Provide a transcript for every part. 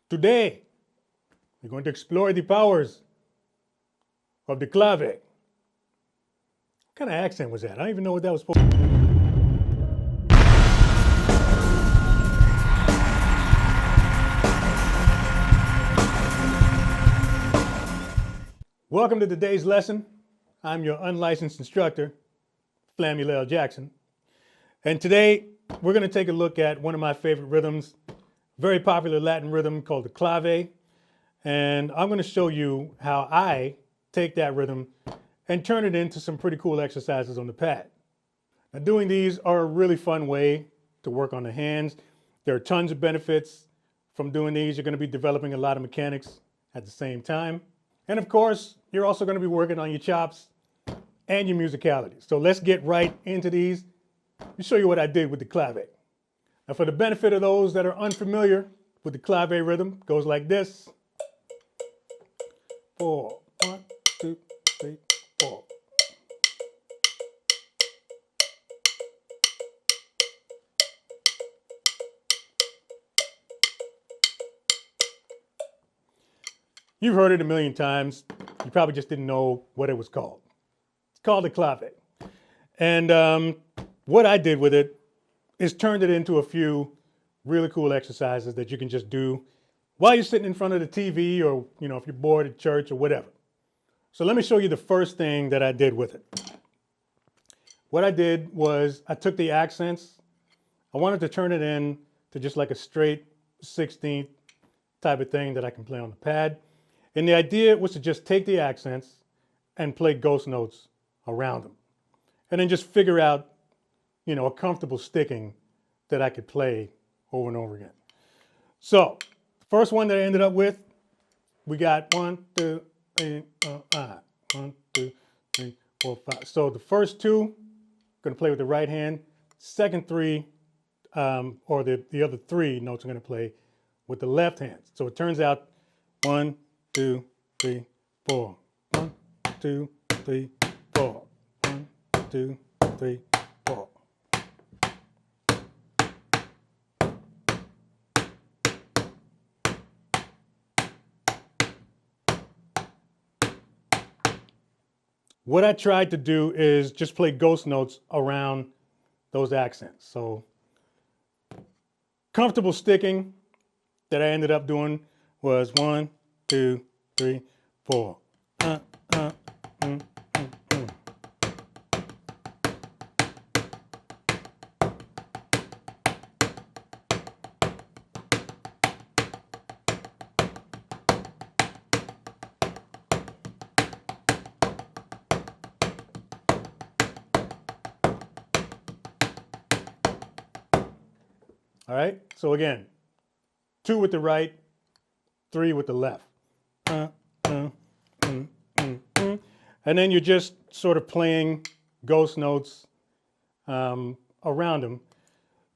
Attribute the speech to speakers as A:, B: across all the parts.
A: Today, we're going to explore the powers of the clave. What kind of accent was that? I don't even know what that was supposed to be. Welcome to today's lesson. I'm your unlicensed instructor, Flamulel Jackson. And today, we're going to take a look at one of my favorite rhythms, very popular Latin rhythm called the clave. And I'm going to show you how I take that rhythm and turn it into some pretty cool exercises on the pad. Now, doing these are a really fun way to work on the hands. There are tons of benefits from doing these. You're going to be developing a lot of mechanics at the same time. And of course, you're also going to be working on your chops and your musicality. So let's get right into these. Let me show you what I did with the clave. Now, for the benefit of those that are unfamiliar with the clave rhythm, it goes like this. 4, 1, 2, 3, 4. You've heard it a million times. You probably just didn't know what it was called. It's called the clave. And what I did with it is turned it into a few really cool exercises that you can just do while you're sitting in front of the TV or, if you're bored at church or whatever. So let me show you the first thing that I did with it. What I did was I took the accents. I wanted to turn it in to just like a straight 16th type of thing that I can play on the pad. And the idea was to just take the accents and play ghost notes around them. And then just figure out, a comfortable sticking that I could play over and over again. So, the first one that I ended up with, we got 1, 2, 3, 1, 2, 3, 4, 5. So the first two, I'm gonna play with the right hand. Second three, or the other three notes I'm gonna play with the left hand. So it turns out 1, 2, 3, 4. 1, 2, 3, 4. 1, 2, 3, 4. What I tried to do is just play ghost notes around those accents. So comfortable sticking that I ended up doing was 1, 2, 3, 4. All right, so again, 2 with the right, 3 with the left. And then you're just sort of playing ghost notes around them.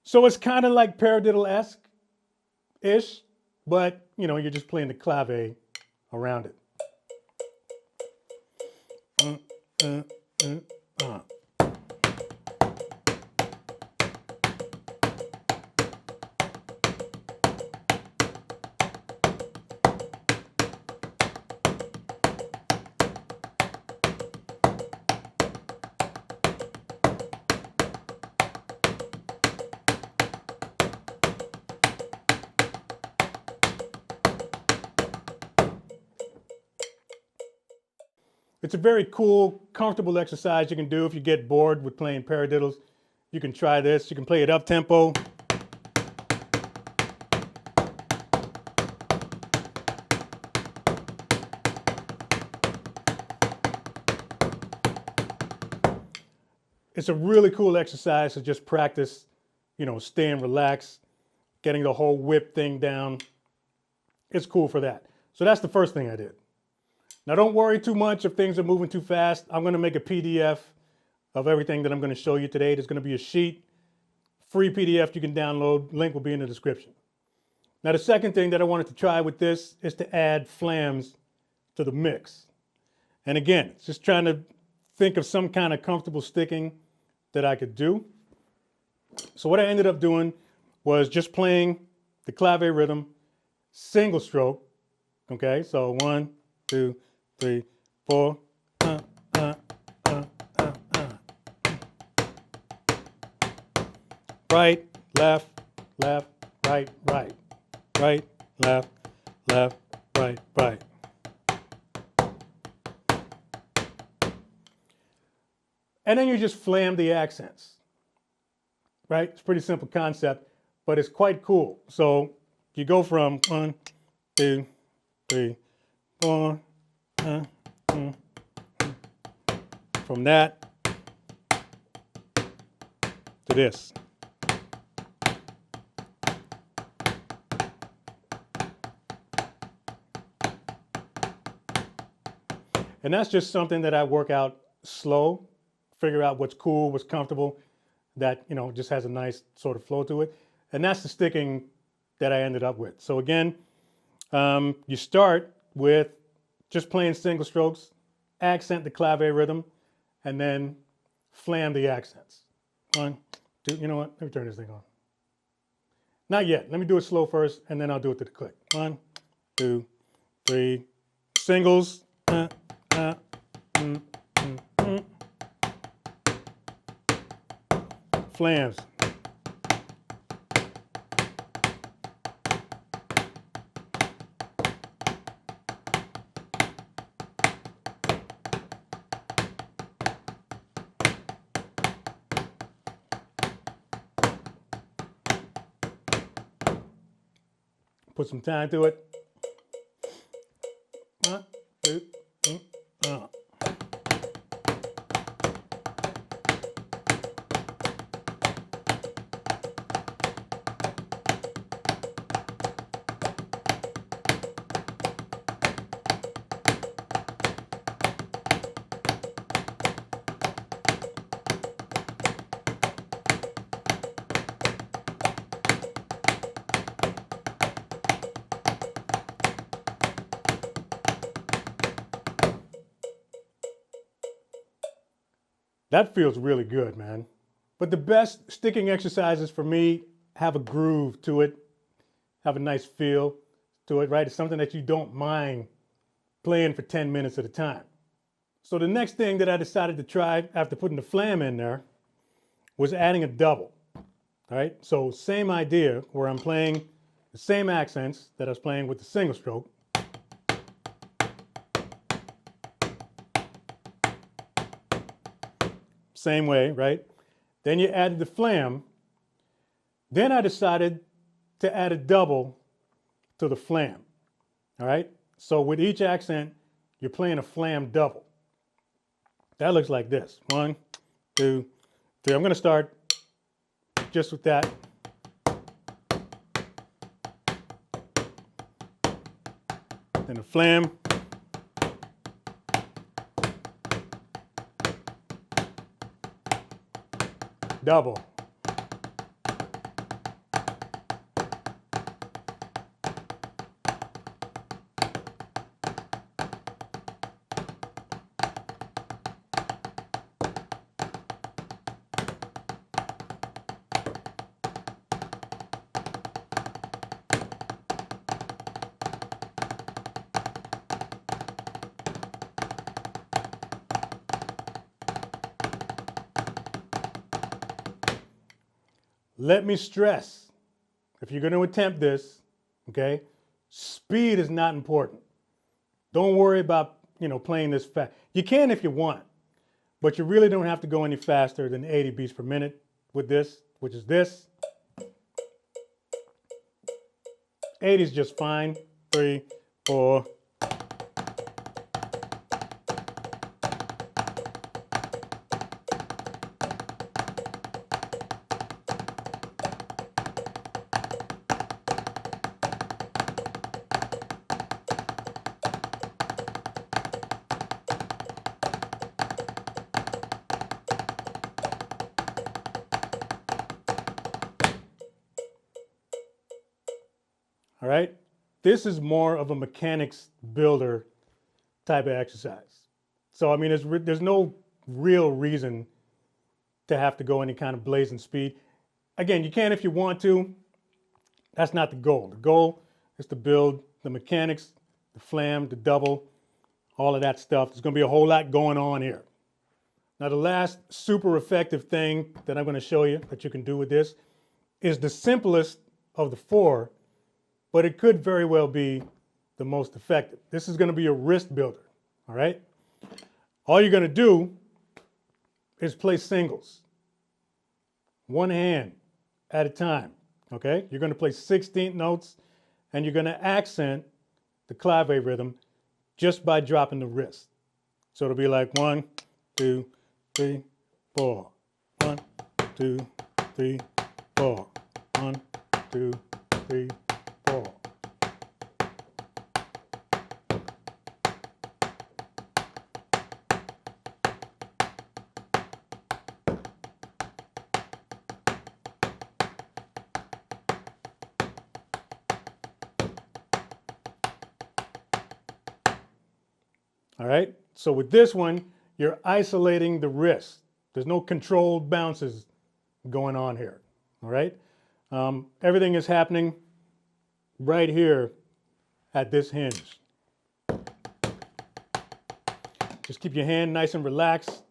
A: So it's kind of like Paradiddle-esque-ish, but you're just playing the clave around it. It's a very cool, comfortable exercise you can do if you get bored with playing paradiddles. You can try this. You can play it up tempo. It's a really cool exercise to just practice, staying relaxed, getting the whole whip thing down. It's cool for that. So that's the first thing I did. Now, don't worry too much if things are moving too fast. I'm going to make a PDF of everything that I'm going to show you today. There's going to be a sheet, free PDF you can download. Link will be in the description. Now, the second thing that I wanted to try with this is to add flams to the mix. And again, it's just trying to think of some kind of comfortable sticking that I could do. So what I ended up doing was just playing the clave rhythm, single stroke. Okay, so 1, 2, 3, 4. Right, left, left, right, right, right, left, left, right, right. And then you just flam the accents, right? It's a pretty simple concept, but it's quite cool. So you go from 1, 2, 3, 4, from that to this. And that's just something that I work out slow, figure out what's cool, what's comfortable, that, you know, just has a nice sort of flow to it. And that's the sticking that I ended up with. So again, you start with just playing single strokes, accent the clave rhythm, and then flam the accents. 1, 2, you know what? Let me turn this thing on. Not yet. Let me do it slow first, and then I'll do it to the click. 1, 2, 3, singles. Flams. Put some time to it. 1, 2, 3, That feels really good, man. But the best sticking exercises for me have a groove to it, have a nice feel to it, right? It's something that you don't mind playing for 10 minutes at a time. So the next thing that I decided to try after putting the flam in there was adding a double, all right? So same idea where I'm playing the same accents that I was playing with the single stroke. Same way, right? Then you added the flam. Then I decided to add a double to the flam, all right? So with each accent, you're playing a flam double. That looks like this. 1, 2, 3. I'm gonna start just with that. Then the flam. Double. Let me stress, if you're going to attempt this, okay, speed is not important. Don't worry about, playing this fast. You can if you want, but you really don't have to go any faster than 80 beats per minute with this, which is this. 80 is just fine. 3, 4. All right, this is more of a mechanics builder type of exercise. So, I mean, there's no real reason to have to go any kind of blazing speed. Again, you can if you want to. That's not the goal. The goal is to build the mechanics, the flam, the double, all of that stuff. There's going to be a whole lot going on here. Now, the last super effective thing that I'm going to show you that you can do with this is the simplest of the four, but it could very well be the most effective. This is going to be a wrist builder, all right? All you're going to do is play singles, one hand at a time, okay? You're going to play 16th notes, and you're going to accent the clave rhythm just by dropping the wrist. So it'll be like 1, 2, 3, 4. 1, 2, 3, 4. 1, 2, 3, 4. All right, so with this one, you're isolating the wrist. There's no controlled bounces going on here, all right? Everything is happening right here at this hinge. Just keep your hand nice and relaxed,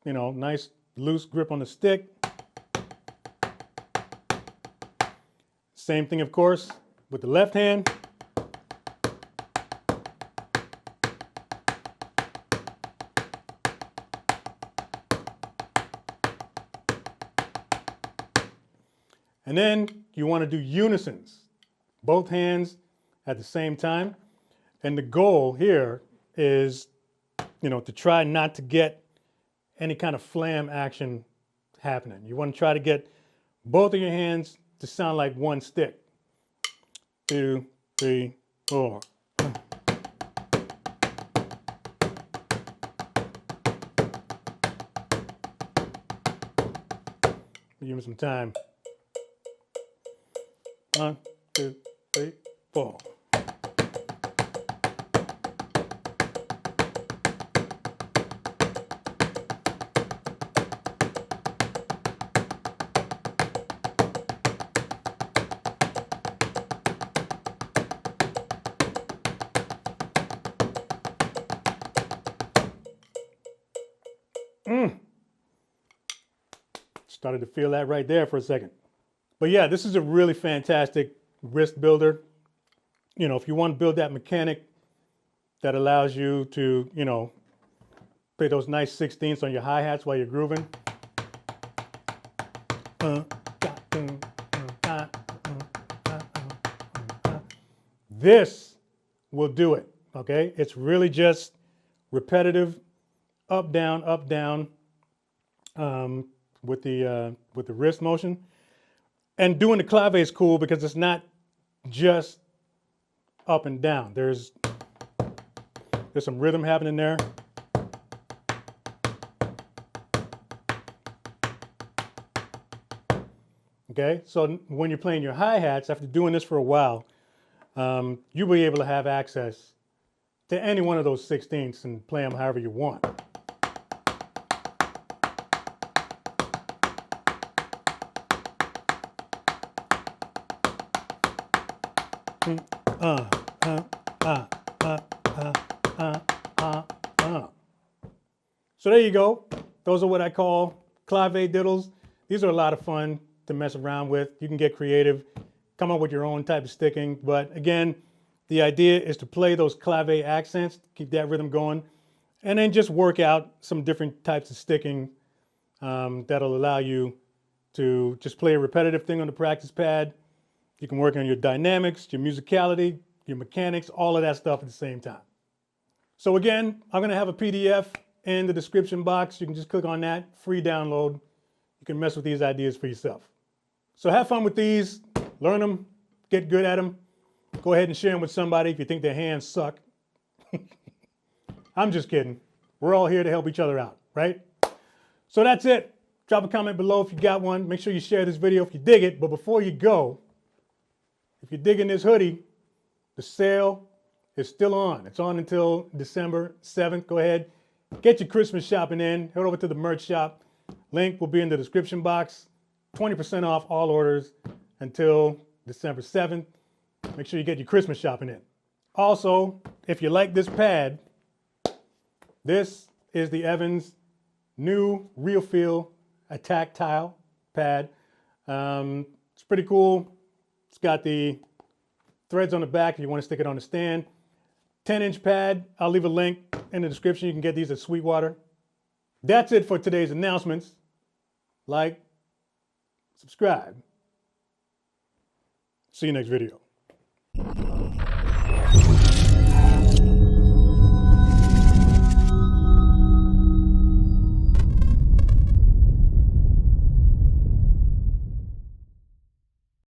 A: you know, nice loose grip on the stick. Same thing, of course, with the left hand. And then you want to do unisons, both hands at the same time. And the goal here is, you know, to try not to get any kind of flam action happening. You want to try to get both of your hands to sound like one stick. 2, 3, 4. Give me some time. 1, 2, 3, 4. Started to feel that right there for a second. But yeah, this is a really fantastic wrist builder. You know, if you want to build that mechanic that allows you to, you know, play those nice 16ths on your hi-hats while you're grooving. This will do it, okay? It's really just repetitive up, down, with the wrist motion. And doing the clave is cool because it's not just up and down. There's some rhythm happening there. Okay, so when you're playing your hi-hats, after doing this for a while, you'll be able to have access to any one of those 16ths and play them however you want. So there you go. Those are what I call clave diddles. These are a lot of fun to mess around with. You can get creative, come up with your own type of sticking. But again, the idea is to play those clave accents, keep that rhythm going, and then just work out some different types of sticking that'll allow you to just play a repetitive thing on the practice pad. You can work on your dynamics, your musicality, your mechanics, all of that stuff at the same time. So again, I'm going to have a PDF in the description box. You can just click on that, free download. You can mess with these ideas for yourself. So have fun with these, learn them, get good at them. Go ahead and share them with somebody if you think their hands suck. I'm just kidding. We're all here to help each other out, right? So that's it. Drop a comment below if you got one. Make sure you share this video if you dig it. But before you go, if you're digging this hoodie, the sale is still on. It's on until December 7th. Go ahead, get your Christmas shopping in. Head over to the merch shop. Link will be in the description box. 20% off all orders until December 7th. Make sure you get your Christmas shopping in. Also, if you like this pad, this is the Evans new Real Feel ATTACKTILE pad. It's pretty cool. It's got the threads on the back if you want to stick it on the stand. 10-inch pad. I'll leave a link in the description. You can get these at Sweetwater. That's it for today's announcements. Like, subscribe. See you next video.